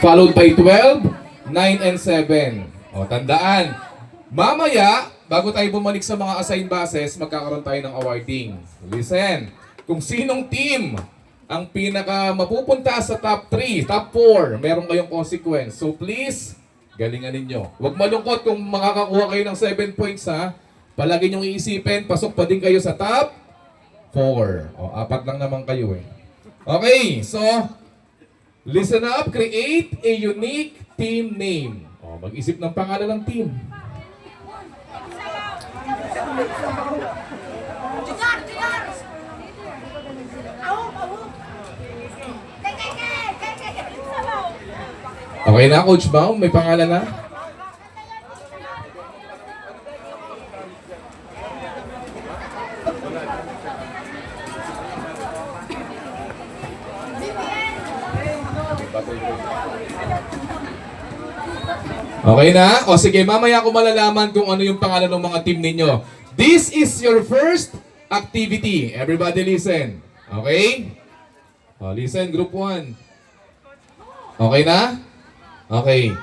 followed by 12, 9, and 7. O, tandaan, mamaya, bago tayo bumalik sa mga assigned bases, magkakaroon tayo ng awarding. Listen, kung sinong team ang pinaka mapupunta sa top 3, top 4, meron kayong consequence. So please, galingan ninyo. Huwag malungkot kung makakakuha kayo ng 7 points ha. Palagi niyong iisipin, pasok pa din kayo sa top 4. O, 4 lang naman kayo eh. Okay, so, listen up, create a unique team name. O, mag-isip ng pangalan ng team. Okay na, Coach Baum? May pangalan na? Okay na? O sige, mamaya ko malalaman kung ano yung pangalan ng mga team ninyo. This is your first activity. Everybody listen. Okay? O, listen, group 1. Okay na? Okay.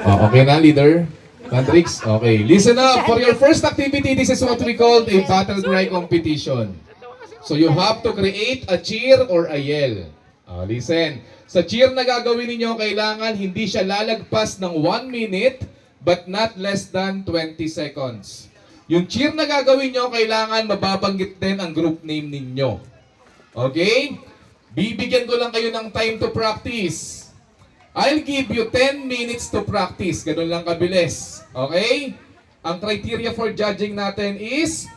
Oh, okay na, leader? Matrix? Okay. Listen up. For your first activity, this is what we call a battle cry competition. So you have to create a cheer or a yell. Listen. Sa cheer na gagawin ninyo, kailangan hindi siya lalagpas ng 1 minute but not less than 20 seconds. Yung cheer na gagawin nyo, kailangan mababanggit din ang group name ninyo. Okay? Bibigyan ko lang kayo ng time to practice. I'll give you 10 minutes to practice. Ganun lang kabilis. Okay? Ang criteria for judging natin is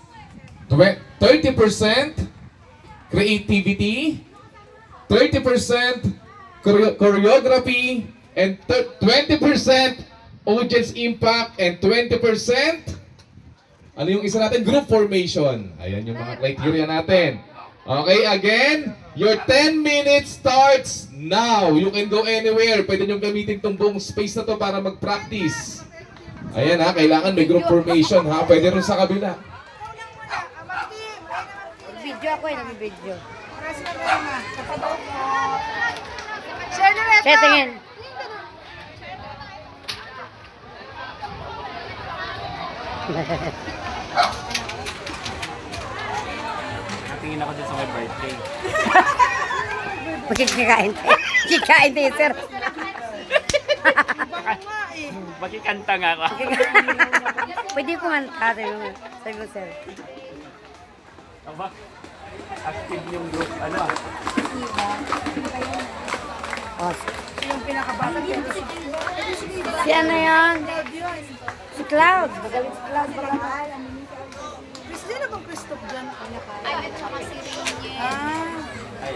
30% creativity, 30% choreography, and 20% audience impact, and 20% ano yung isa natin? Group formation. Ayan yung mga criteria natin. Okay, again, your 10 minutes starts now. You can go anywhere. Pwede nyo gamitin itong buong space na to para mag-practice. Ayan ha, kailangan may group formation ha. Pwede rin sa kabila. Video ako eh, nag-video. Share Tingin. Natingin ako din sa my birthday. Makikikain tayo. Kikain tayo, sir. Makikanta nga ako. Pwede kumanta, sabi mo, sir. Aba, active yung group, ano ah. Oh. Si ano yan? Si Cloud. Magaling si Cloud. Chris, di na bang Christoph dyan? Ay, at saka si Rainier. Ah. Ay,